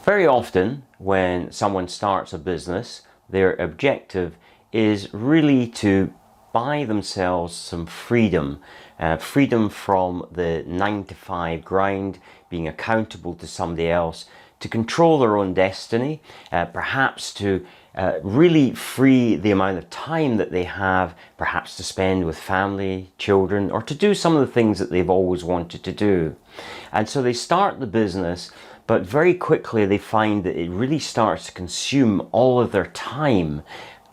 Very often when someone starts a business, their objective is really to buy themselves some freedom. Freedom from the 9 to 5 grind, being accountable to somebody else, to control their own destiny, perhaps to really free the amount of time that they have, perhaps to spend with family, children, or to do some of the things that they've always wanted to do. And so they start the business, but very quickly they find that it really starts to consume all of their time,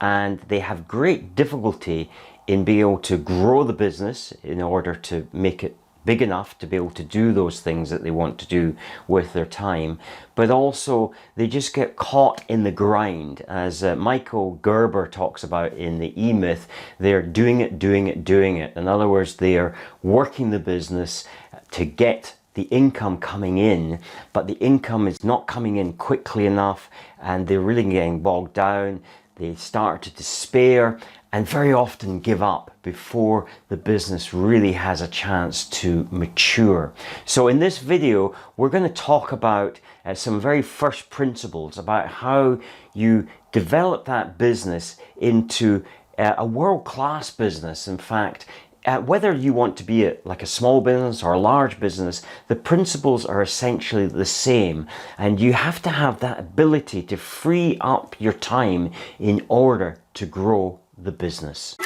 and they have great difficulty in being able to grow the business in order to make it big enough to be able to do those things that they want to do with their time. But also they just get caught in the grind. As Michael Gerber talks about in the E-Myth, they're doing it. In other words, they are working the business to get the income coming in, but the income is not coming in quickly enough, and they're really getting bogged down. They start to despair and very often give up before the business really has a chance to mature. So in this video, we're going to talk about some very first principles about how you develop that business into a world-class business. In fact, whether you want to be like a small business or a large business, the principles are essentially the same, and you have to have that ability to free up your time in order to grow the business.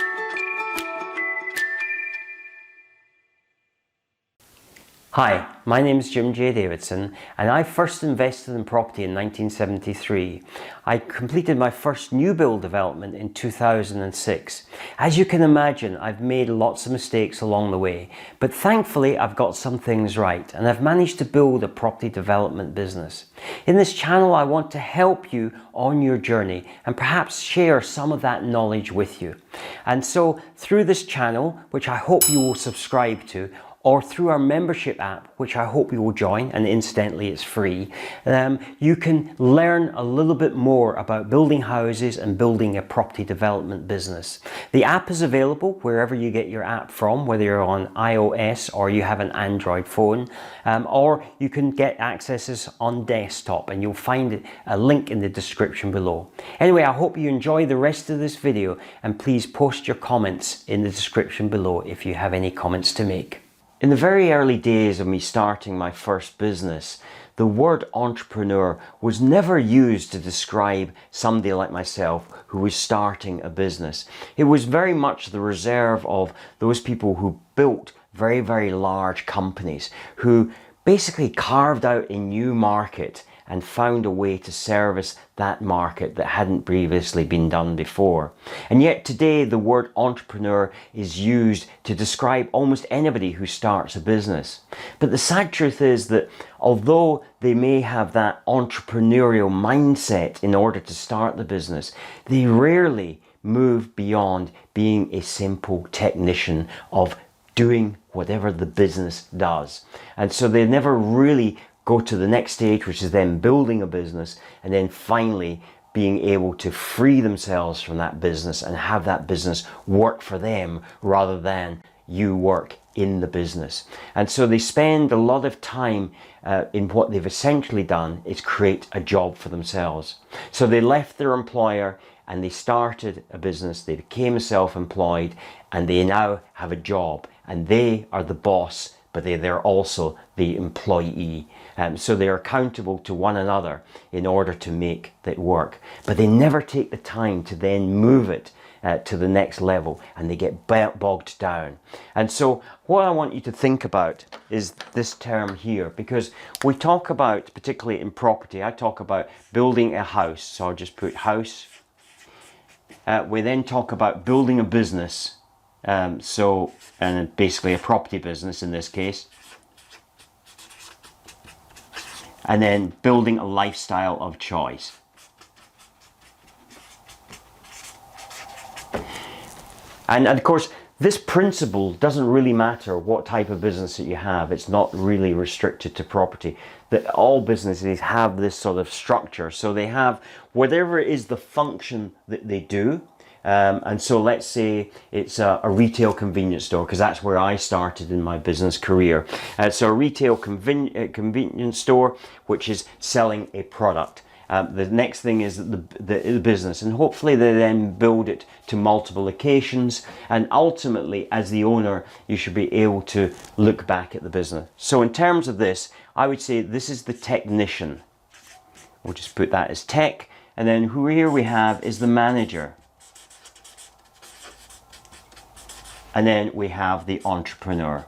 Hi, my name is Jim J. Davidson, and I first invested in property in 1973. I completed my first new build development in 2006. As you can imagine, I've made lots of mistakes along the way, but thankfully I've got some things right, and I've managed to build a property development business. In this channel, I want to help you on your journey and perhaps share some of that knowledge with you. And so through this channel, which I hope you will subscribe to, or through our membership app, which I hope you will join, and incidentally it's free, you can learn a little bit more about building houses and building a property development business. The app is available wherever you get your app from, whether you're on iOS or you have an Android phone, or you can get accesses on desktop, and you'll find a link in the description below. Anyway, I hope you enjoy the rest of this video, and please post your comments in the description below if you have any comments to make. In the very early days of me starting my first business, the word entrepreneur was never used to describe somebody like myself who was starting a business. It was very much the reserve of those people who built very, very large companies, who basically carved out a new market and found a way to service that market that hadn't previously been done before. And yet today the word entrepreneur is used to describe almost anybody who starts a business. But the sad truth is that although they may have that entrepreneurial mindset in order to start the business, they rarely move beyond being a simple technician of doing whatever the business does. And so they never really go to the next stage, which is then building a business, and then finally being able to free themselves from that business and have that business work for them rather than you work in the business. And so they spend a lot of time in what they've essentially done is create a job for themselves. So they left their employer and they started a business, they became self-employed, and they now have a job, and they are the boss, but they're also the employee. So they're accountable to one another in order to make that work. But they never take the time to then move it to the next level, and they get bogged down. And so what I want you to think about is this term here, because we talk about, particularly in property, I talk about building a house. So I'll just put house. We then talk about building a business. And basically a property business in this case, and then building a lifestyle of choice. And of course, this principle doesn't really matter what type of business that you have. It's not really restricted to property. That all businesses have this sort of structure. So they have whatever is the function that they do. And so let's say it's a retail convenience store, because that's where I started in my business career. So a retail convenience store, which is selling a product. The next thing is the business, and hopefully they then build it to multiple locations, and ultimately as the owner you should be able to look back at the business. So in terms of this, I would say this is the technician. We'll just put that as tech, and then here we have is the manager, and then we have the entrepreneur.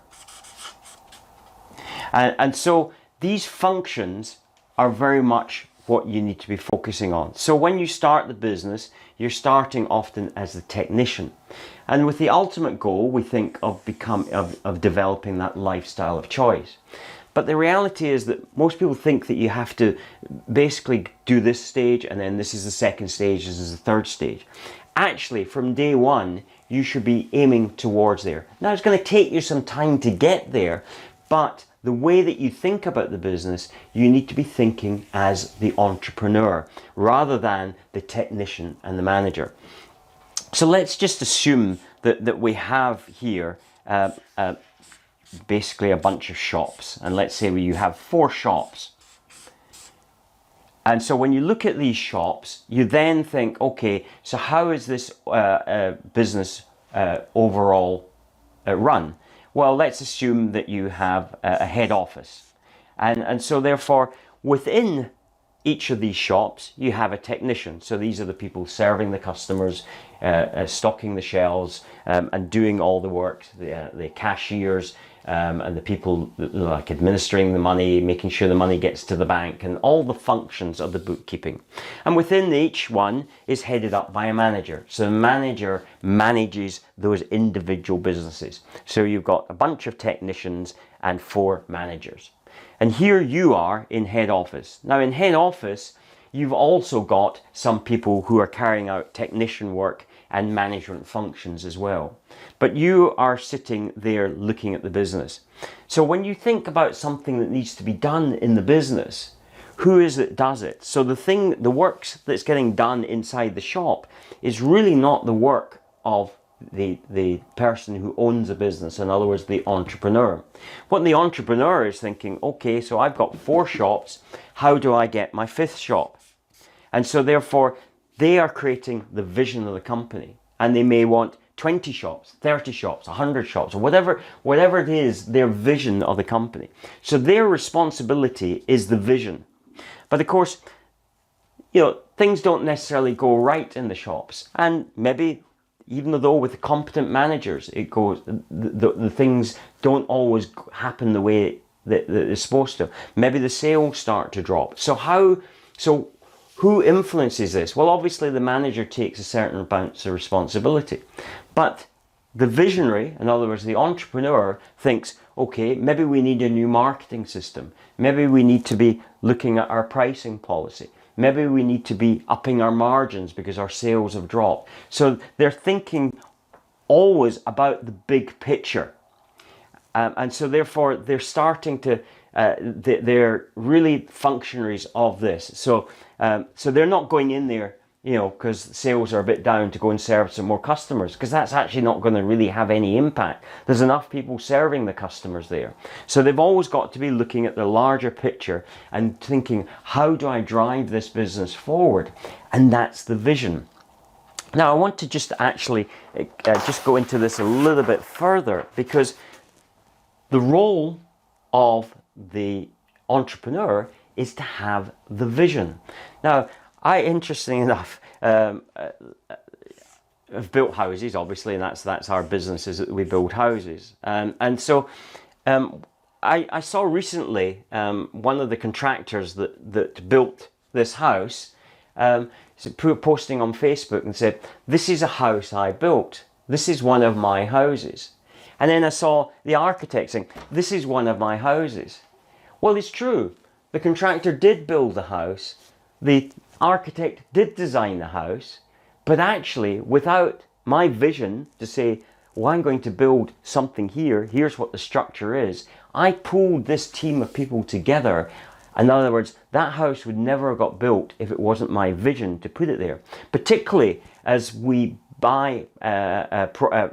And so these functions are very much what you need to be focusing on. So when you start the business, you're starting often as the technician, and with the ultimate goal we think of developing that lifestyle of choice. But the reality is that most people think that you have to basically do this stage, and then this is the second stage, this is the third stage. Actually, from day one you should be aiming towards there. Now it's going to take you some time to get there, but the way that you think about the business, you need to be thinking as the entrepreneur rather than the technician and the manager. So let's just assume that we have here basically a bunch of shops, and let's say you have 4 shops. And so when you look at these shops, you then think, okay, so how is this business overall run? Well, let's assume that you have a head office. And so therefore, within each of these shops, you have a technician. So these are the people serving the customers, stocking the shelves, and doing all the work, the cashiers, and the people like administering the money, making sure the money gets to the bank, and all the functions of the bookkeeping. And within each one is headed up by a manager. So the manager manages those individual businesses. So you've got a bunch of technicians and 4 managers. And here you are in head office. Now in head office, you've also got some people who are carrying out technician work and management functions as well. But you are sitting there looking at the business. So when you think about something that needs to be done in the business, who is it does it? So the work that's getting done inside the shop is really not the work of the person who owns a business, in other words, the entrepreneur. What the entrepreneur is thinking, okay, so I've got 4 shops, how do I get my 5th shop? And so therefore, they are creating the vision of the company, and they may want 20 shops, 30 shops, 100 shops, or whatever it is, their vision of the company. So their responsibility is the vision. But of course, things don't necessarily go right in the shops, and maybe even though with the competent managers, it goes, the things don't always happen the way that they're supposed to. Maybe the sales start to drop. So who influences this? Well, obviously the manager takes a certain amount of responsibility, but the visionary, in other words, the entrepreneur, thinks, okay, maybe we need a new marketing system. Maybe we need to be looking at our pricing policy. Maybe we need to be upping our margins because our sales have dropped. So they're thinking always about the big picture. And so therefore they're starting to, they're really functionaries of this. So they're not going in there, because sales are a bit down, to go and serve some more customers, because that's actually not going to really have any impact. There's enough people serving the customers there. So they've always got to be looking at the larger picture and thinking, how do I drive this business forward? And that's the vision. Now I want to just actually just go into this a little bit further, because the role of the entrepreneur is to have the vision. Now, interestingly enough, have built houses, obviously, and that's our business, is that we build houses. And so I saw recently one of the contractors that built this house posting on Facebook and said, "This is a house I built. This is one of my houses." And then I saw the architect saying, "This is one of my houses." Well, it's true. The contractor did build the house. The architect did design the house. But actually, without my vision to say, well, I'm going to build something here, here's what the structure is, I pulled this team of people together. In other words, that house would never have got built if it wasn't my vision to put it there. Particularly as we buy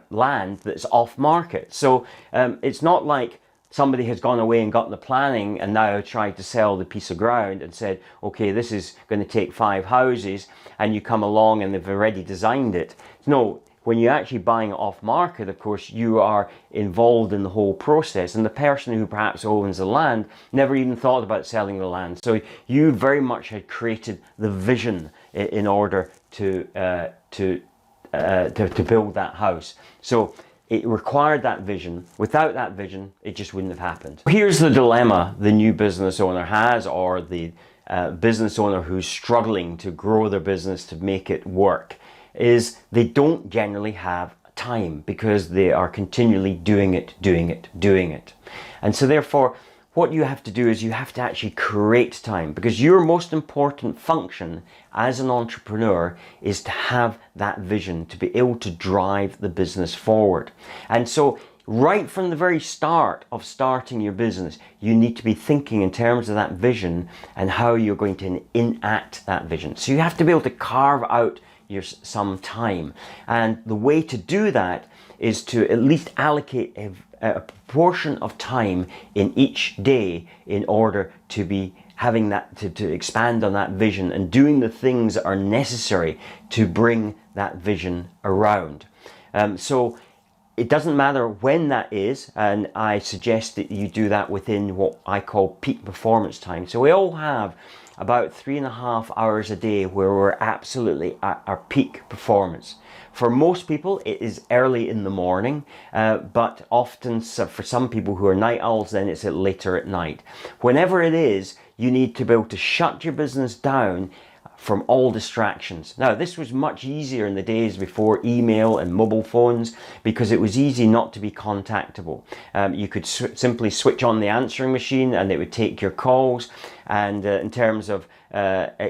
land that's off market. So it's not like somebody has gone away and gotten the planning and now tried to sell the piece of ground and said, okay, this is going to take 5 houses, and you come along and they've already designed it. No, when you're actually buying it off market, of course, you are involved in the whole process, and the person who perhaps owns the land never even thought about selling the land. So you very much had created the vision in order to build that house. So it required that vision. Without that vision, it just wouldn't have happened. Here's the dilemma the new business owner has, or the business owner who's struggling to grow their business to make it work, is they don't generally have time because they are continually doing it. And so therefore, what you have to do is you have to actually create time, because your most important function as an entrepreneur is to have that vision, to be able to drive the business forward. And so right from the very start of starting your business, you need to be thinking in terms of that vision and how you're going to enact that vision. So you have to be able to carve out some time. And the way to do that is to at least allocate a proportion of time in each day in order to be having that, to expand on that vision and doing the things that are necessary to bring that vision around. So it doesn't matter when that is, and I suggest that you do that within what I call peak performance time. So we all have about 3.5 hours a day where we're absolutely at our peak performance. For most people, it is early in the morning, but often for some people who are night owls, then it's later at night. Whenever it is, you need to be able to shut your business down from all distractions. Now, this was much easier in the days before email and mobile phones, because it was easy not to be contactable. You could simply switch on the answering machine and it would take your calls. And in terms of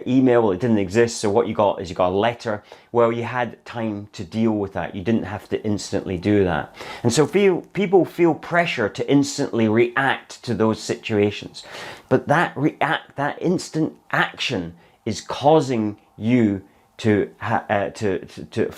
email, it didn't exist, so what you got is you got a letter. Well, you had time to deal with that. You didn't have to instantly do that. And so people feel pressure to instantly react to those situations. But that instant action is causing you for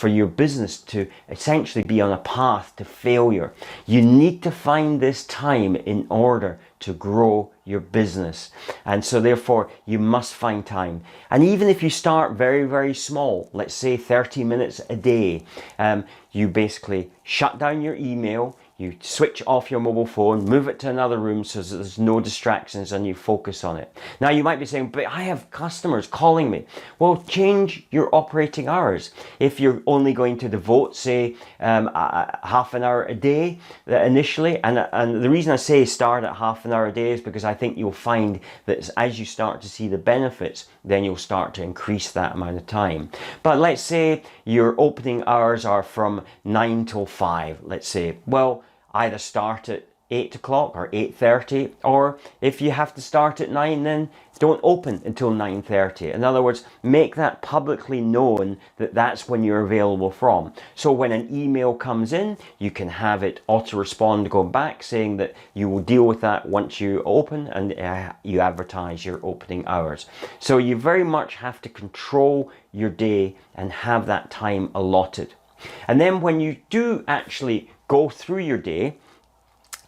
your business to essentially be on a path to failure. You need to find this time in order to grow your business. And so therefore you must find time. And even if you start very, very small, let's say 30 minutes a day, you basically shut down your email, you switch off your mobile phone, move it to another room so that there's no distractions and you focus on it. Now you might be saying, but I have customers calling me. Well, change your operating hours. If you're only going to devote, say, half an hour a day initially, and the reason I say start at half an hour a day is because I think you'll find that as you start to see the benefits, then you'll start to increase that amount of time. But let's say your opening hours are from 9 till 5, let's say. Well, either start at 8 o'clock or 8:30, or if you have to start at 9, then don't open until 9:30. In other words, make that publicly known that that's when you're available from. So when an email comes in, you can have it auto-respond, go back saying that you will deal with that once you open, and you advertise your opening hours. So you very much have to control your day and have that time allotted. And then when you do actually go through your day,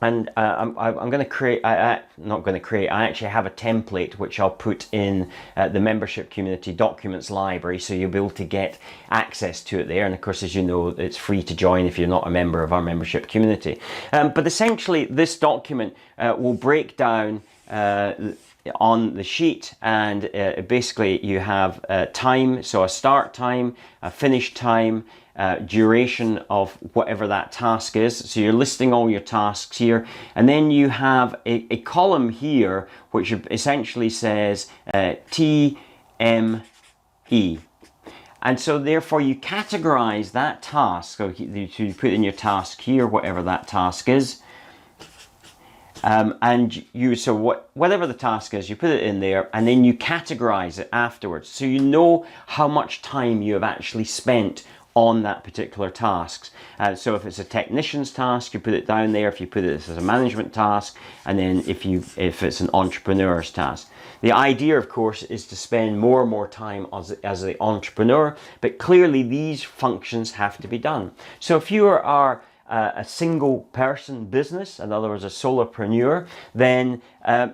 and I'm going to create, not going to create, I actually have a template which I'll put in the membership community documents library, so you'll be able to get access to it there. And of course, as you know, it's free to join if you're not a member of our membership community. But essentially, this document will break down on the sheet, and basically you have time, so a start time, a finish time, duration of whatever that task is. So you're listing all your tasks here, and then you have a column here which essentially says TME. And so therefore you categorize that task. So you put in your task here, whatever that task is. Whatever the task is, you put it in there, and then you categorize it afterwards. So you know how much time you have actually spent on that particular task. So if it's a technician's task, you put it down there. If you put it as a management task, and then if it's an entrepreneur's task. The idea, of course, is to spend more and more time as the entrepreneur, but clearly these functions have to be done. So if you are a single person business, in other words, a solopreneur, then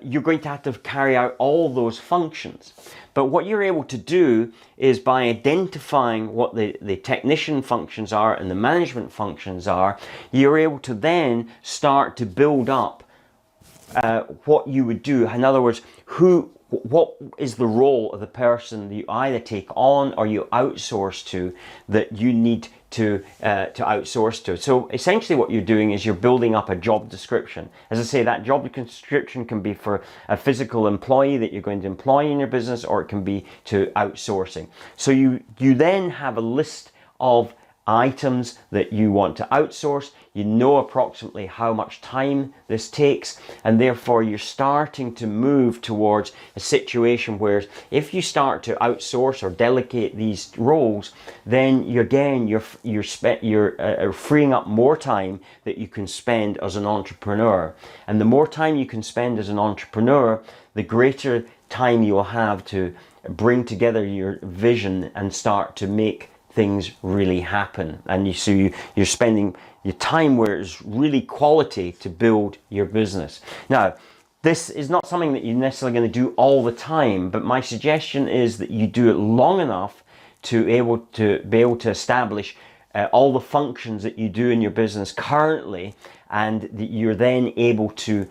you're going to have to carry out all those functions. But what you're able to do is, by identifying what the technician functions are and the management functions are, you're able to then start to build up what you would do. In other words, what is the role of the person that you either take on or you outsource to, that you need to outsource to. So essentially what you're doing is you're building up a job description. As I say, that job description can be for a physical employee that you're going to employ in your business, or it can be to outsourcing. So you then have a list of items that you want to outsource. You know approximately how much time this takes, and therefore you're starting to move towards a situation where if you start to outsource or delegate these roles, then you're freeing up more time that you can spend as an entrepreneur. And the more time you can spend as an entrepreneur, the greater time you'll have to bring together your vision and start to make things really happen. And you're spending your time where it's really quality to build your business. Now, this is not something that you're necessarily going to do all the time, but my suggestion is that you do it long enough to be able to establish all the functions that you do in your business currently, and that you're then able to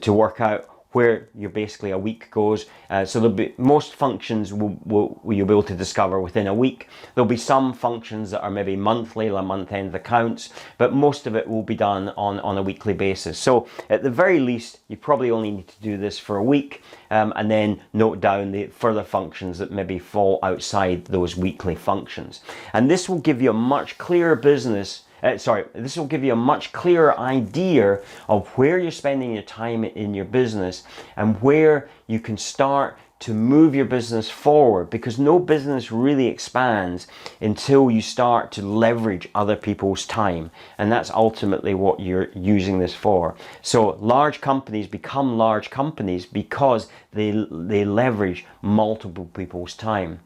work out where your basically a week goes. So there'll be most functions you'll be able to discover within a week. There'll be some functions that are maybe monthly, like month-end accounts, but most of it will be done on a weekly basis. So at the very least, you probably only need to do this for a week, and then note down the further functions that maybe fall outside those weekly functions. And this will give you a much clearer this will give you a much clearer idea of where you're spending your time in your business and where you can start to move your business forward, because no business really expands until you start to leverage other people's time, and that's ultimately what you're using this for. So large companies become large companies because they leverage multiple people's time.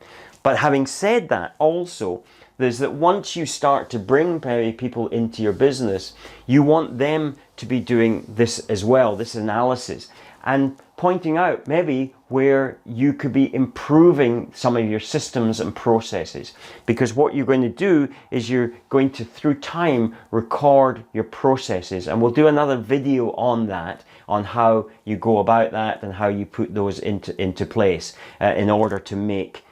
But having said that, also there's that once you start to bring people into your business, you want them to be doing this as well, this analysis, and pointing out maybe where you could be improving some of your systems and processes. Because what you're going to do is you're going to, through time, record your processes. And we'll do another video on that, on how you go about that and how you put those into place in order to make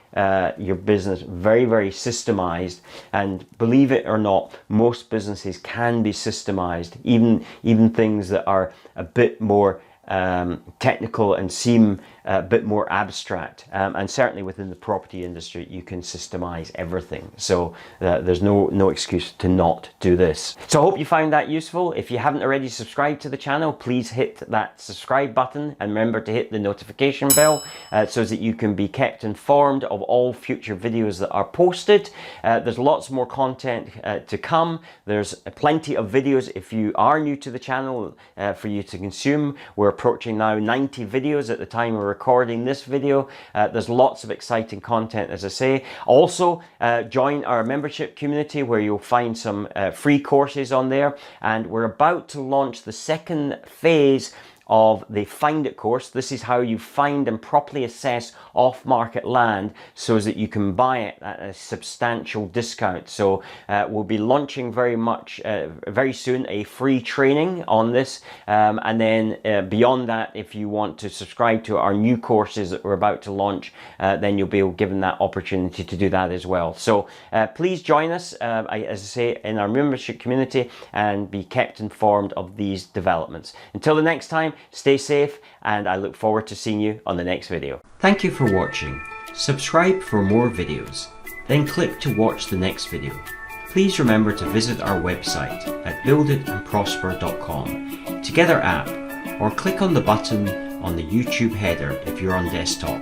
your business very, very systemized. And believe it or not, most businesses can be systemized, even things that are a bit more technical and seem a bit more abstract, and certainly within the property industry you can systemize everything. So there's no excuse to not do this. So I hope you found that useful. If you haven't already subscribed to the channel, please hit that subscribe button and remember to hit the notification bell so that you can be kept informed of all future videos that are posted. There's lots more content to come. There's plenty of videos if you are new to the channel for you to consume. We're approaching now 90 videos at the time we're recording this video. There's lots of exciting content, as I say. Also, join our membership community where you'll find some free courses on there, and we're about to launch the second phase of the Find It course. This is how you find and properly assess off-market land so that you can buy it at a substantial discount. So we'll be launching very soon a free training on this, and then beyond that, if you want to subscribe to our new courses that we're about to launch, then you'll be given that opportunity to do that as well. So please join us, as I say, in our membership community and be kept informed of these developments. Until the next time, stay safe, and I look forward to seeing you on the next video. Thank you for watching. Subscribe for more videos, then click to watch the next video. Please remember to visit our website at builditandprosper.com, Together app, or click on the button on the YouTube header if you're on desktop.